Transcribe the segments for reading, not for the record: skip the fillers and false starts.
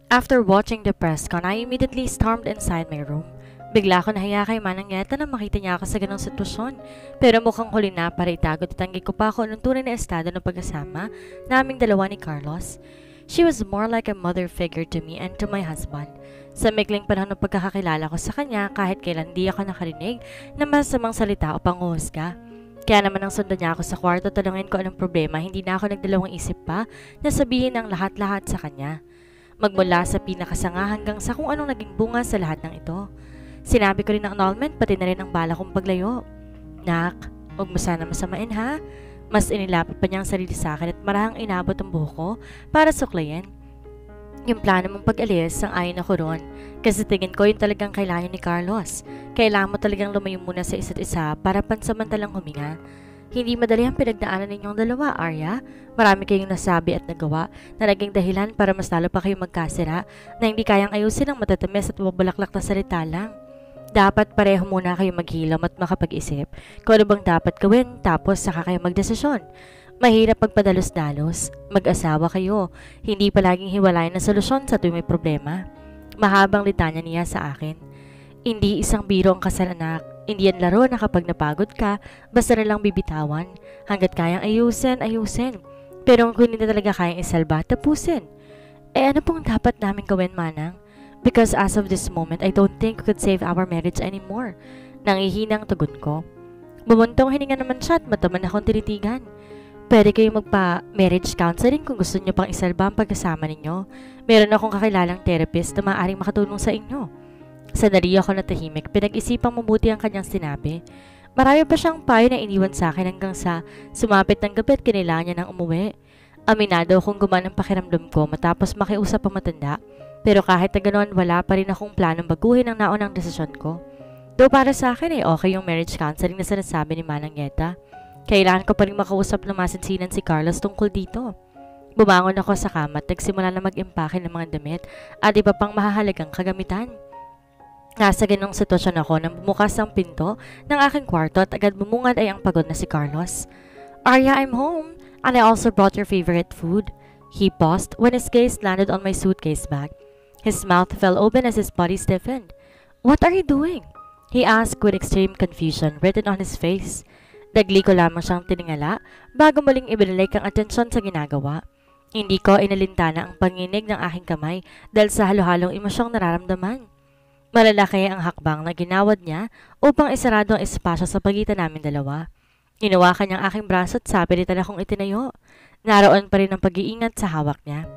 After watching the press con, I immediately stormed inside my room. Bigla ako nahiya kay Manang Yeta na makita niya ako sa ganong sitwasyon. Pero mukhang huli na para itago at itanggi ko pa ako nung tunay na estado ng pagkasama naming dalawa ni Carlos. She was more like a mother figure to me and to my husband. Sa mikling panahon ng pagkakakilala ko sa kanya, kahit kailan di ako nakarinig na masamang salita o panguhusga. Kaya naman ang sundan niya ako sa kwarto tanungin ko anong problema, hindi na ako nagdalawang isip pa na sabihin ang lahat-lahat sa kanya. Magmula sa pinakasanga hanggang sa kung anong naging bunga sa lahat ng ito. Sinabi ko rin ang annulment pati na rin ang bala kong paglayo. Nak, huwag mo sana masamain ha. Mas inilapit pa niya ang sarili sa akin at marahang inabot ang buhok ko para suklayin. Yung plano mong pag-alis ang ayon ako ron. Kasi tingin ko yung talagang kailangan ni Carlos. Kailangan mo talagang lumayo muna sa isa't isa para pansamantalang huminga. Hindi madali ang pinagdaanan ninyong dalawa, Arya. Marami kayong nasabi at nagawa na naging dahilan para mas lalo pa kayong magkasira na hindi kayang ayusin ang matatamis at mabulaklak na salita lang. Dapat pareho muna kayo maghilom at makapag-isip kung ano bang dapat gawin tapos saka kayo magdesisyon. Mahirap pagpadalos-dalos. Mag-asawa kayo. Hindi palaging hiwalayan ng solusyon sa tuwing may problema. Mahabang litanya niya sa akin. Hindi isang biro ang kasal, anak. Hindi yan laro na kapag napagod ka, basta na lang bibitawan. Hanggat kayang ayusin, ayusin. Pero kung hindi talaga kayang isalba, tapusin. Ano pong dapat namin gawin, Manang? Because as of this moment, I don't think we could save our marriage anymore. Nangihinang tugon ko. Bumuntong hininga naman siya at mataman akong tinitigan. Pwede kayong magpa-marriage counseling kung gusto niyo pang isalba ang pagkasama ninyo. Meron akong kakilalang therapist na maaaring makatulong sa inyo. Sandali ako na tahimik, pinag-isipang mabuti ang kanyang sinabi. Marami pa siyang payo na iniwan sa akin hanggang sa sumapit ng gabi at kinailangan niya nang umuwi. Aminado akong gumaan ang pakiramdam ko matapos makiusap ang matanda. Pero kahit na ganoon, wala pa rin akong planong baguhin ang naunang desisyon ko. Though para sa akin okay yung marriage counseling na sinasabi ni Manang Yeta. Kailangan ko pa rin makausap ng masinsinan si Carlos tungkol dito. Bumangon ako sa kama at nagsimula na mag-impake ng mga damit at iba pang mahahalagang kagamitan. Nasa ganong sitwasyon ako nang bumukas ang pinto ng aking kwarto at agad bumungad ay ang pagod na si Carlos. Arya, I'm home, and I also brought your favorite food. He paused when his gaze landed on my suitcase bag. His mouth fell open as his body stiffened. What are you doing? He asked with extreme confusion written on his face. Dagli ko lamang siyang tiningala bago muling ibinalik ang atensyon sa ginagawa. Hindi ko inalintana ang panginig ng aking kamay dahil sa halo-halong emosyong nararamdaman. Malalaki ang hakbang na ginawad niya upang isarado ang espasyo sa pagitan namin dalawa. Hinawakan niya ang aking braso at sapilitan akong itinayo. Naroon pa rin ang pag-iingat sa hawak niya.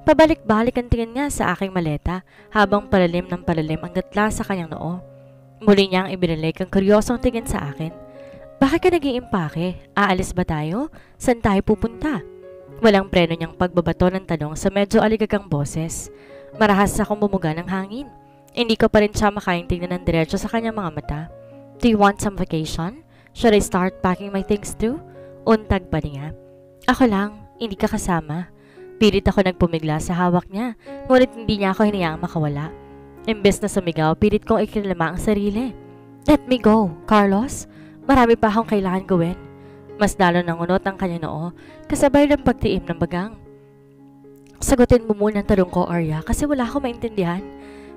Pabalik-balik ang tingin niya sa aking maleta habang palalim ng palalim ang gatla sa kanyang noo. Muli niyang ibinalik ang kuryosong tingin sa akin. Bakit ka nag-iimpake? Aalis ba tayo? Saan tayo pupunta? Walang preno niyang pagbabato ng tanong sa medyo aligagang boses. Marahas akong bumuga ng hangin. Hindi ko pa rin siya makaing tingnan ng diretso sa kanyang mga mata. Do you want some vacation? Should I start packing my things too? Untag pa niya. Ako lang, hindi ka kasama. Pilit ako nagpumigla sa hawak niya, ngunit hindi niya ako hinayaang makawala. Imbes na sumigaw, pilit kong ikinalama ang sarili. Let me go, Carlos. Marami pa akong kailangan gawin. Mas lalo nangunot ang kanyang noo, kasabay ng pagtiim ng bagang. Sagutin mo muna ang tanong ko, Arya, kasi wala akong maintindihan.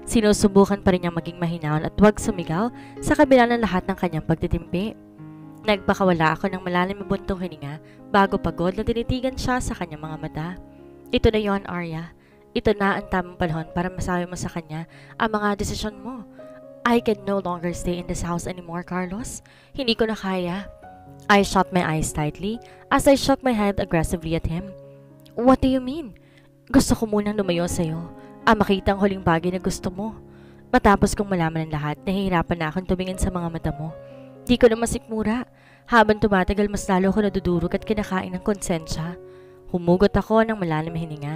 Sinusubukan pa rin niyang maging mahinahon at huwag sumigaw sa kabila ng lahat ng kanyang pagtitimpi. Nagpakawala ako ng malalim na buntong hininga bago pagod na tinitigan siya sa kanyang mga mata. Ito na yon, Arya. Ito na ang tamang panahon para masabi mo sa kanya ang mga desisyon mo. I can no longer stay in this house anymore, Carlos. Hindi ko na kaya. I shut my eyes tightly as I shook my head aggressively at him. What do you mean? Gusto ko munang lumayo sa'yo. Makita ang huling bagay na gusto mo. Matapos kong malaman ang lahat, nahihirapan na akong tumingin sa mga mata mo. Di ko na masikmura. Habang tumatagal, mas lalo ko nadudurog at kinakain ng konsensya. Humugot ako ng malalim na hininga.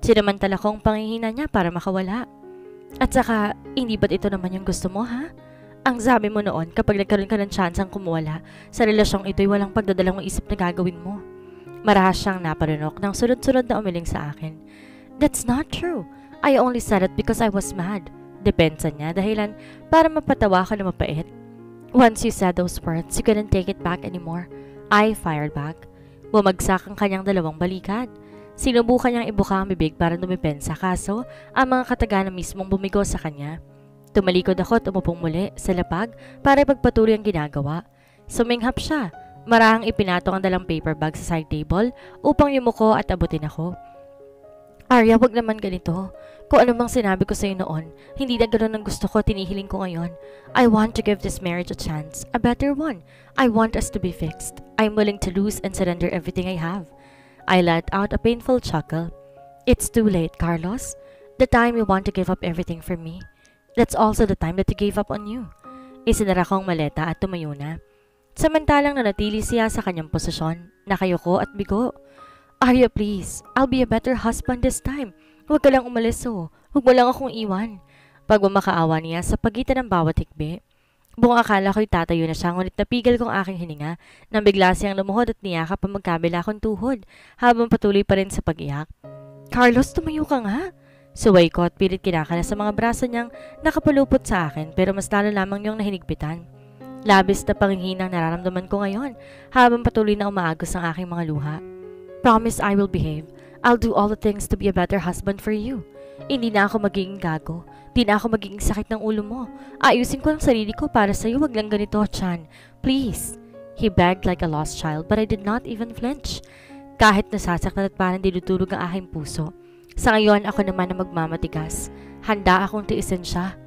Sinamantala ko ang pangihina niya para makawala. At saka, hindi ba't ito naman yung gusto mo, ha? Ang sabi mo noon, kapag nagkaroon ka ng tsansang kumuwala, sa relasyong ito'y walang pagdadalang isip na gagawin mo. Marahas siyang naparunok ng sunod-sunod na umiling sa akin. That's not true. I only said it because I was mad. Depensa niya dahilan para mapatawa ka na mapait. Once you said those words, you couldn't take it back anymore. I fired back. Bumagsak ang kanyang dalawang balikat. Sinubukan niyang ibuka ang bibig para dumipensa kaso ang mga kataga na mismong bumigo sa kanya. Tumalikod ako at umupong muli sa lapag para ipagpatuloy ang ginagawa. Suminghap siya. Marahang ipinatong ang dalang paper bag sa side table upang yumuko at abutin ako. Arya, wag naman ganito. Kung ano bang sinabi ko sa'yo noon, hindi na ganoon ang gusto ko, tinihiling ko ngayon. I want to give this marriage a chance, a better one. I want us to be fixed. I'm willing to lose and surrender everything I have. I let out a painful chuckle. It's too late, Carlos. The time you want to give up everything for me. That's also the time that he gave up on you. Isinara ko ang maleta at tumayo na. Samantalang nanatili siya sa kanyang posisyon, nakayuko at bigo. Arya, please. I'll be a better husband this time. Huwag ka lang umalis oh. Huwag mo lang akong iwan. Pagmamakaawa niya sa pagitan ng bawat hikbi. Buong akala ko'y tatayo na siya ngunit napigil kong aking hininga nang bigla siyang lumuhod at niyakap ang magkabila kong tuhod habang patuloy pa rin sa pag-iyak. Carlos, tumayo ka nga. Suway ko at pilit kinakala sa mga braso niyang nakapulupot sa akin pero mas lalo lamang niyong nahinigpitan. Labis na panghihinang nararamdaman ko ngayon habang patuloy na umaagos ang aking mga luha. Promise I will behave. I'll do all the things to be a better husband for you. Hindi na ako magiging gago. Di na ako magiging sakit ng ulo mo. Ayusin ko ang sarili ko para sa'yo. Wag lang ganito, Chan. Please. He begged like a lost child but I did not even flinch. Kahit nasasaktan at parang dinutulog ang aking puso. Sa ngayon, ako naman ang magmamatigas. Handa akong tiisin siya.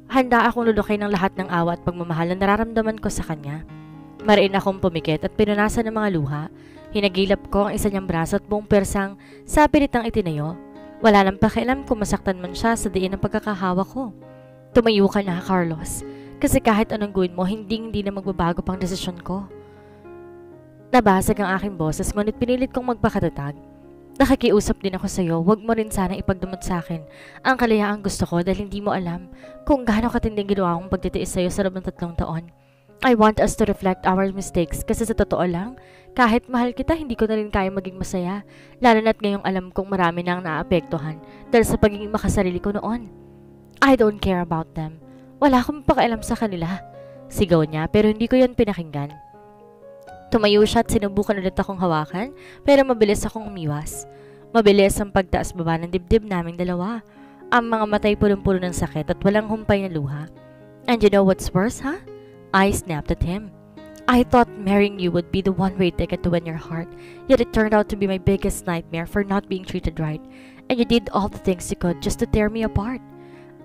Handa akong lulukin ng lahat ng awa at pagmamahal na nararamdaman ko sa kanya. Mariin akong pumikit at pinunasan ng mga luha. Hinagilap ko ang isa niyang braso at buong persang sa pilitang itinayo. Wala nang pakialam kung masaktan man siya sa diin ng pagkakahawa ko. Tumayo ka na, Carlos. Kasi kahit anong gawin mo, hindi na magbabago pang desisyon ko. Nabasag ang aking boses ngunit pinilit kong magpakatatag. Nakikiusap din ako sa iyo, wag mo rin sana ipagdamot sa akin ang kalayaang gusto ko dahil hindi mo alam kung gaano katinding ginawa kong pagtitiis sa iyo sa loob ng 3 taon. I want us to reflect our mistakes kasi sa totoo lang, kahit mahal kita, hindi ko na rin kaya maging masaya, lalo na't ngayong alam kong marami na ang naapektuhan dahil sa pagiging makasarili ko noon. I don't care about them. Wala akong pakialam sa kanila. Sigaw niya pero hindi ko yon pinakinggan. Tumayo siya at sinubukan ulit akong hawakan pero mabilis akong umiwas. Mabilis ang pagtaas-baba ng dibdib naming dalawa. Ang mga matay pulong-pulo ng sakit at walang humpay na luha. And you know what's worse, huh? I snapped at him. I thought marrying you would be the one-way ticket to win your heart, yet it turned out to be my biggest nightmare for not being treated right. And you did all the things you could just to tear me apart.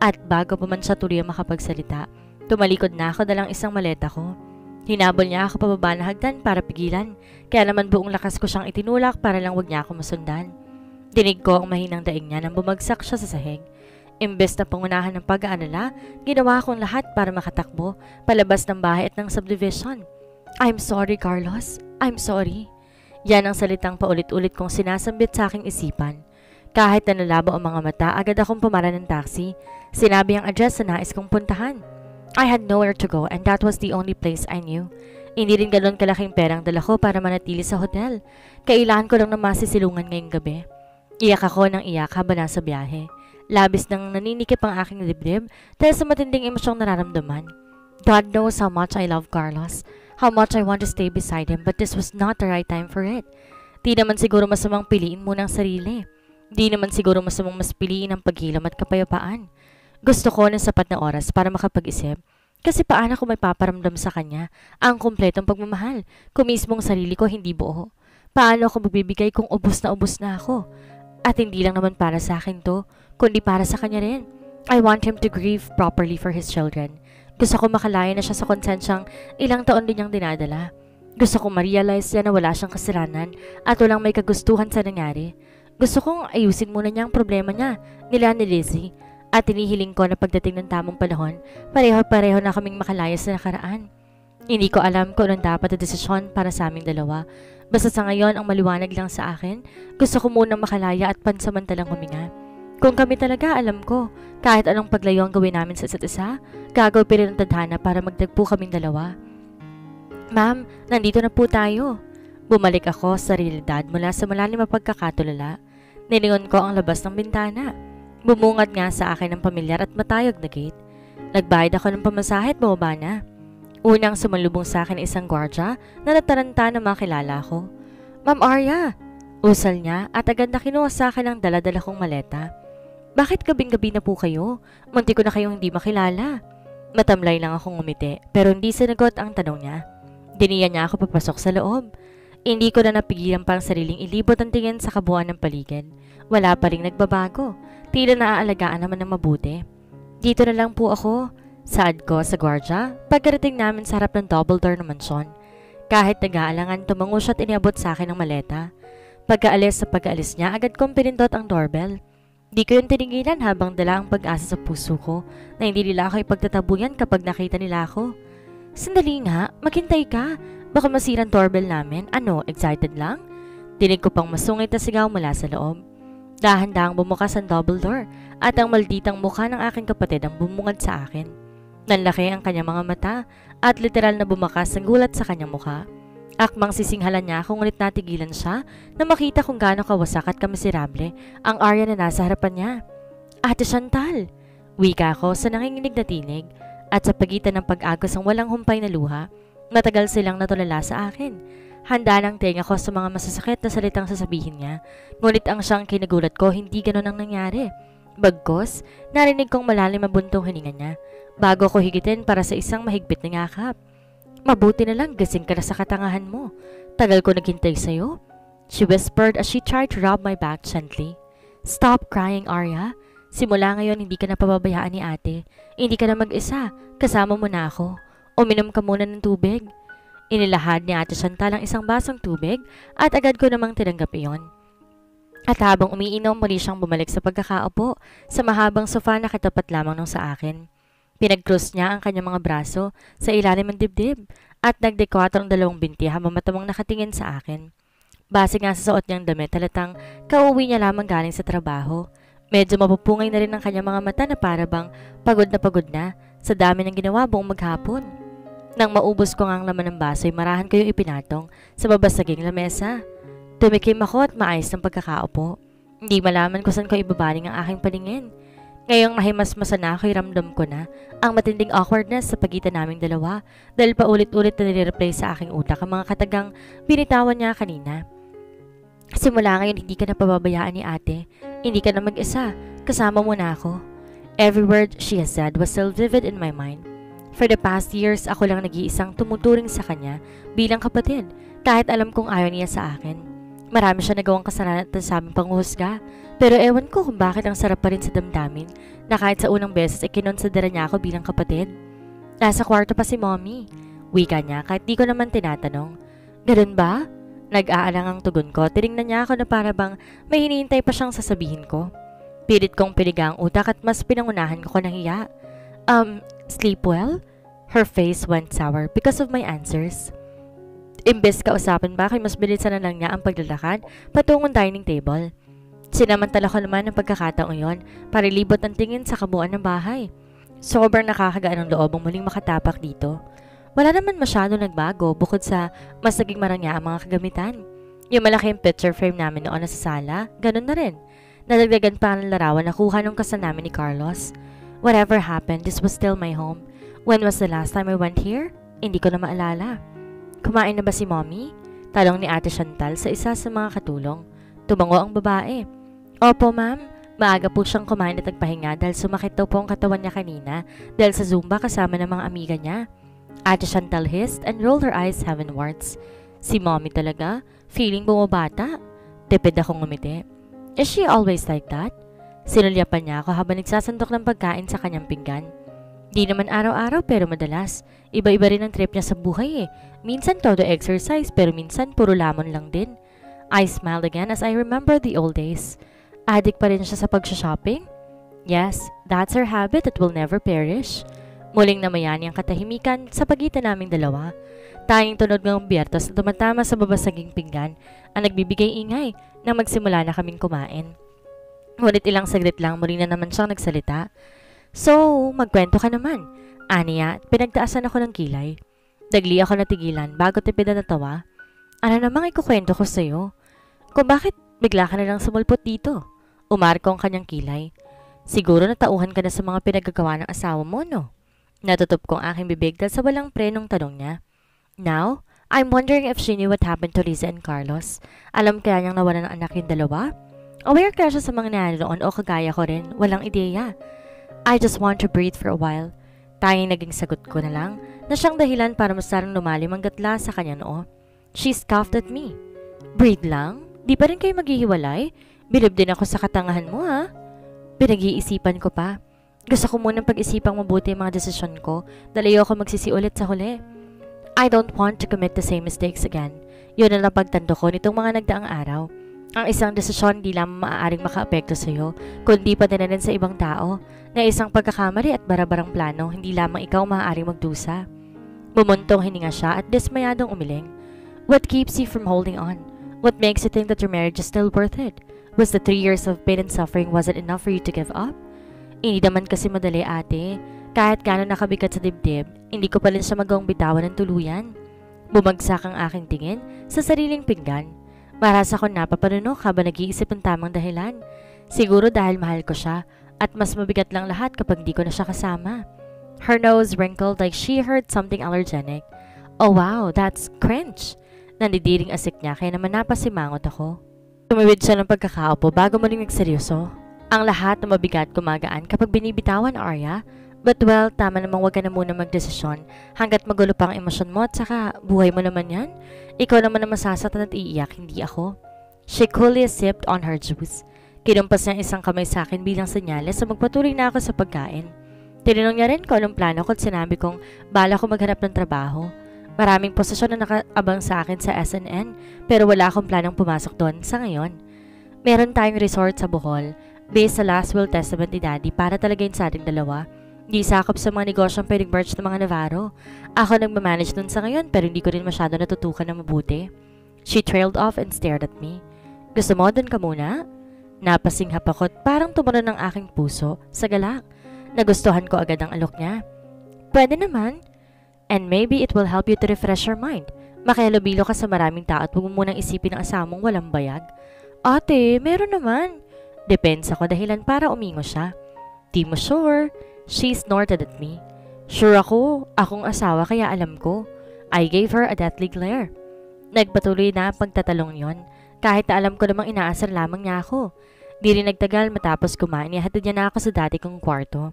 At bago pa man siya tuloy makapagsalita, tumalikod na ako dalang isang maleta ko. Hinabol niya ako pababa na hagdan para pigilan, kaya naman buong lakas ko siyang itinulak para lang wag niya ako masundan. Dinig ko ang mahinang daing niya nang bumagsak siya sa sahig. Imbes na pangunahan ng pag-aalala, ginawa akong lahat para makatakbo, palabas ng bahay at ng subdivision. I'm sorry, Carlos. I'm sorry. Yan ang salitang paulit-ulit kong sinasambit sa aking isipan. Kahit na nalabo ang mga mata, agad akong pumara ng taxi. Sinabi ang address na nais kong puntahan. I had nowhere to go and that was the only place I knew. Hindi rin galon kalaking perang dala ko para manatili sa hotel. Kailangan ko lang na masisilungan ngayong gabi. Iyak ako ng iyak habang nasa biyahe. Labis nang naninikip ang aking dibdib dahil sa matinding emosyong nararamdaman. God knows how much I love Carlos, how much I want to stay beside him, but this was not the right time for it. Di naman siguro masamang piliin mo ng sarili. Di naman siguro masamang mas piliin ang paghilam at kapayapaan. Gusto ko ng sapat na oras para makapag-isip. Kasi paano ko may paparamdam sa kanya ang kumpletong pagmamahal kung mismong sarili ko hindi buo? Paano ako magbibigay kung ubos na ako? At hindi lang naman para sa akin to, kundi para sa kanya rin. I want him to grieve properly for his children. Gusto ko makalaya na siya sa konsensyang ilang taon din niyang dinadala. Gusto ko ma-realize niya na wala siyang kasalanan at walang may kagustuhan sa nangyari. Gusto kong ayusin muna niya ang problema niya, nila ni Lizzie. At tinihiling ko na pagdating ng tamang panahon, pareho-pareho na kaming makalaya sa nakaraan. Hindi ko alam kung anong dapat na desisyon para sa aming dalawa. Basta sa ngayon ang maliwanag lang sa akin, gusto ko munang makalaya at pansamantalang huminga. Kung kami talaga, alam ko, kahit anong paglayo ang gawin namin sa isa't isa, gagawin pa rin ang tadhana para magtagpo kaming dalawa. Ma'am, nandito na po tayo. Bumalik ako sa realidad mula sa malalim na pagkakatulala. Nilingon ko ang labas ng bintana. Bumungad nga sa akin ang pamilyar at matayog na gate. Nagbayad ako ng pamasahe at bumaba na. Unang sumalubong sa akin isang gwardya na nataranta na makilala ko. Ma'am Arya! Usal niya at agad na kinuha sa akin ang dala-dala kong maleta. Bakit gabing-gabi na po kayo? Munti ko na kayong hindi makilala. Matamlay lang akong ngumiti pero hindi sinagot ang tanong niya. Diniyan niya ako papasok sa loob. Hindi ko na napigilan pang sariling ilibot ang tingin sa kabuuan ng paligid. Wala pa ring nagbabago. Tila naaalagaan naman ng mabuti. Dito na lang po ako. Saad ko sa gwardya pagkarating namin sa harap ng double door na mansyon. Kahit nag-aalangan, tumango siya at iniabot sa akin ang maleta. Pagkaalis niya, agad kong pinindot ang doorbell. Di ko yung tinigilan habang dala ang pag-asa sa puso ko na hindi nila ako ipagtatabuyan kapag nakita nila ako. Sandali nga, maghintay ka. Baka masira ang doorbell namin. Ano, excited lang? Dinig ko pang masungit na sigaw mula sa loob. Dahan-dahang bumukas ang double door at ang malditang mukha ng aking kapatid ang bumungad sa akin. Nanlaki ang kanyang mga mata at literal na bumakas ang gulat sa kanyang mukha. Akmang sisinghalan niya ako ngunit natigilan siya na makita kung gaano kawasak at kamiserable ang Arya na nasa harapan niya. Ate Chantal! Wika ko sa nanginginig na tinig at sa pagitan ng pag-agos ang walang humpay na luha, matagal silang natulala sa akin. Handa ng tenga ko sa mga masasakit na salitang sasabihin niya, ngunit ang siyang kinagulat ko hindi ganon ang nangyari. Bagkos, narinig kong malalim na buntong hininga niya bago ko higitin para sa isang mahigpit na yakap. Mabuti na lang gising ka na sa katangahan mo. Tagal ko naghintay sa'yo. She whispered as she tried to rub my back gently. Stop crying, Arya. Simula ngayon hindi ka na pababayaan ni ate. Hindi ka na mag-isa. Kasama mo na ako. Uminom ka muna ng tubig. Inilahad ni Ate Chantal ang isang basong tubig at agad ko namang tinanggap iyon. At habang umiinom, muli siyang bumalik sa pagkakaupo sa mahabang sofa na katapat lamang nung sa akin. Pinag-cross niya ang kanyang mga braso sa ilalim ng dibdib at nagdekwatro ang dalawang binti habang matamang nakatingin sa akin. Base nga sa suot niyang damit, halatang kauwi niya lamang galing sa trabaho. Medyo mapupungay na rin ang kanyang mga mata na parabang pagod na sa dami ng ginawa buong maghapon. Nang maubos ko nga ang laman ng baso ay marahan ko yung ipinatong sa babasaging lamesa. Tumikim ako at maayos ng pagkakaupo. Hindi malaman kung saan ko ibabaling ang aking paningin. Ngayong mahimasmasan na ako'y ramdam ko na ang matinding awkwardness sa pagitan naming dalawa dahil paulit-ulit na nire-replay sa aking utak ang mga katagang binitawan niya kanina. Simula ngayon hindi ka na pababayaan ni ate. Hindi ka na mag-isa. Kasama mo na ako. Every word she has said was still vivid in my mind. For the past years, ako lang nag-iisang tumuturing sa kanya bilang kapatid kahit alam kong ayaw niya sa akin. Marami siya nagawang kasalanan at sabing panghuhusga, pero ewan ko kung bakit ang sarap pa rin sa damdamin na kahit sa unang beses ay kinonsidera niya ako bilang kapatid. Nasa kwarto pa si mommy. Wika niya kahit di ko naman tinatanong. Ganun ba? Nag-aalang ang tugon ko, tinignan niya ako na para bang may hinihintay pa siyang sasabihin ko. Pilit kong piliga ang utak at mas pinangunahan ko ng hiya. Sleep well? Her face went sour because of my answers. Imbes kausapin ba, mas bilisan na lang niya ang paglalakad patungong dining table. Sinamantala ko naman ang pagkakataong yon para libot ang tingin sa kabuuan ng bahay. Sobrang nakakagaan ng loob ang muling makatapak dito. Wala naman masyado nagbago bukod sa mas naging marangya ang mga kagamitan. Yung malaking picture frame namin noon na sa sala, ganun na rin. Nadagdagan pa ang larawan na kuha nung kasal namin ni Carlos. Whatever happened, this was still my home. When was the last time I went here? Hindi ko na maalala. Kumain na ba si mommy? Talong ni Ate Chantal sa isa sa mga katulong. Tumango ang babae. Opo ma'am, maaga po siyang kumain at nagpahinga dahil sumakit daw po ang katawan niya kanina dahil sa Zumba kasama ng mga amiga niya. Ate Chantal hissed and rolled her eyes heavenwards. Si mommy talaga? Feeling bumabata? Tipid akong ngumiti. Is she always like that? Sinulyapan niya ako habang nagsasandok ng pagkain sa kanyang pinggan. Di naman araw-araw pero madalas. Iba-iba rin ang trip niya sa buhay eh. Minsan todo exercise pero minsan puro lamon lang din. I smiled again as I remember the old days. Addict pa rin siya sa pag-shopping? Yes, that's her habit that will never perish. Muling namayani ang katahimikan sa pagitan naming dalawa. Tanging tunog ng biyertos na tumatama sa babasaging pinggan ang nagbibigay ingay nang magsimula na kaming kumain. Ngunit ilang saglit lang muli na naman siyang nagsalita. So, magkwento ka naman. Aniya, pinagtaasan ako ng kilay. Dagli ako natigilan bago tipid na natawa. Ano namang ikukwento ko sa'yo? Kung bakit bigla ka na lang sumulpot dito? Umarko ang kanyang kilay. Siguro natauhan ka na sa mga pinagagawa ng asawa mo, no? Natutup kong aking bibig dahil sa walang prenong tanong niya. Now, I'm wondering if she knew what happened to Liza and Carlos. Alam kaya niyang nawala ng anak yung dalawa? Aware kaya siya sa mga nangyari noon o kagaya ko rin? Walang ideya. I just want to breathe for a while. Tanging naging sagot ko na lang na siyang dahilan para mas larang lumalim ang gatla sa kanya noo. She scoffed at me. Breathe lang? Di pa rin kayo maghihiwalay? Bilib din ako sa katangahan mo ha? Pinag-iisipan ko pa. Gusto ko munang pag-isipang mabuti ang mga desisyon ko dahil ayoko magsisi ulit sa huli. I don't want to commit the same mistakes again. Yun ang napagtando ko nitong mga nagdaang araw. Ang isang desisyon di lamang maaaring makaapekto sa iyo, kundi pati na rin sa ibang tao, na isang pagkakamali at barabarang plano, hindi lamang ikaw maaaring magdusa. Bumuntong hininga siya at dismayadong umiling. What keeps you from holding on? What makes you think that your marriage is still worth it? Was the 3 years of pain and suffering wasn't enough for you to give up? Hindi naman kasi madali ate. Kahit gano'n nakabigat sa dibdib, hindi ko pa rin siya magawang bitawan ng tuluyan. Bumagsak ang aking tingin sa sariling pinggan. Maras ako napapanunok habang nag-iisip ng tamang dahilan. Siguro dahil mahal ko siya at mas mabigat lang lahat kapag di ko na siya kasama. Her nose wrinkled like she heard something allergenic. Oh wow, that's cringe. Nandidiring asik niya kaya naman napasimangot ako. Tumawid siya ng pagkakaupo bago muling nagseryoso. Ang lahat na mabigat gumagaan kapag binibitawan, Arya. But well, tama namang wag ka na muna magdesisyon hanggat magulo pa ang emosyon mo at saka buhay mo naman yan. Ikaw naman na masasatan at iiyak, hindi ako. She coolly sipped on her juice. Kinumpas niya isang kamay sa akin bilang senyales na magpatuloy na ako sa pagkain. Tinanong niya rin kung anong plano ko at sinabi kong bala ko maghanap ng trabaho. Maraming posisyon na nakaabang sa akin sa SNN pero wala akong planong pumasok doon sa ngayon. Meron tayong resort sa Bohol based sa last will testament ni Daddy para talaga yun sa ating dalawa. Di sakop sa mga negosyong pwedeng merch ng mga Navarro. Ako nagmamanage dun sa ngayon pero hindi ko rin masyado natutukan na mabuti. She trailed off and stared at me. Gusto mo dun ka muna? Napasinghap ako at parang tumunog ng aking puso sa galak. Nagustuhan ko agad ang alok niya. Pwede naman. And maybe it will help you to refresh your mind. Makihalubilo ka sa maraming tao at huwag mo munang isipin ang asamong walang bayag. Ate, meron naman. Depensa ko dahilan para umingo siya. Di mo sure? She snorted at me. Sure ako, akong asawa kaya alam ko. I gave her a deathly glare. Nagpatuloy na ang pagtatalong yon, kahit na alam ko namang inaasar lamang niya ako. Di rin nagtagal matapos kumain, ihatid niya na ako sa dati kong kwarto.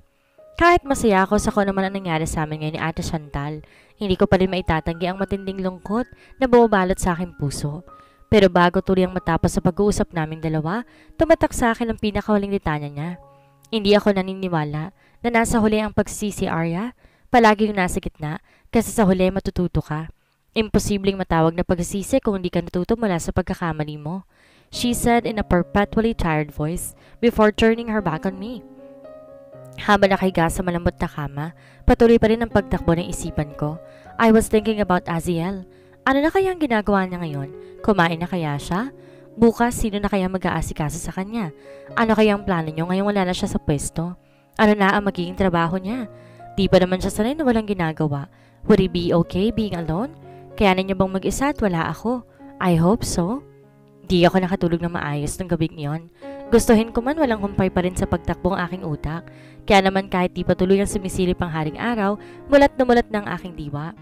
Kahit masaya ako sa kung naman ang nangyari sa amin ngayon ni Ate Chantal, hindi ko pa rin maitatanggi ang matinding lungkot na bumabalot sa aking puso. Pero bago tuloy ang matapos sa pag-uusap naming dalawa, tumatak sa akin ang pinakahuling litanya niya. Hindi ako naniniwala na nasa huli ang pagsisisi, Arya. Palagi yung nasa gitna kasi sa huli matututo ka. Imposibleng matawag na pagsisisi kung hindi ka natuto mula sa pagkakamali mo, she said in a perpetually tired voice before turning her back on me. Habang nakahiga sa malambot na kama, patuloy pa rin ang pagtakbo ng isipan ko. I was thinking about Aziel. Ano na kaya ang ginagawa niya ngayon? Kumain na kaya siya? Bukas, sino na kaya mag-aasikaso sa kanya? Ano kaya ang plano niyo ngayong wala na siya sa pwesto? Ano na ang magiging trabaho niya? Di pa naman siya sanay na walang ginagawa. Would he be okay being alone? Kayanin niya bang mag-isa at wala ako? I hope so. Di ako nakatulog na maayos ng gabing iyon. Gustuhin ko man walang humpay pa rin sa pagtakbo ang aking utak. Kaya naman kahit di pa tuloy ang sumisilip ang haring araw, mulat na mulat ng aking diwa.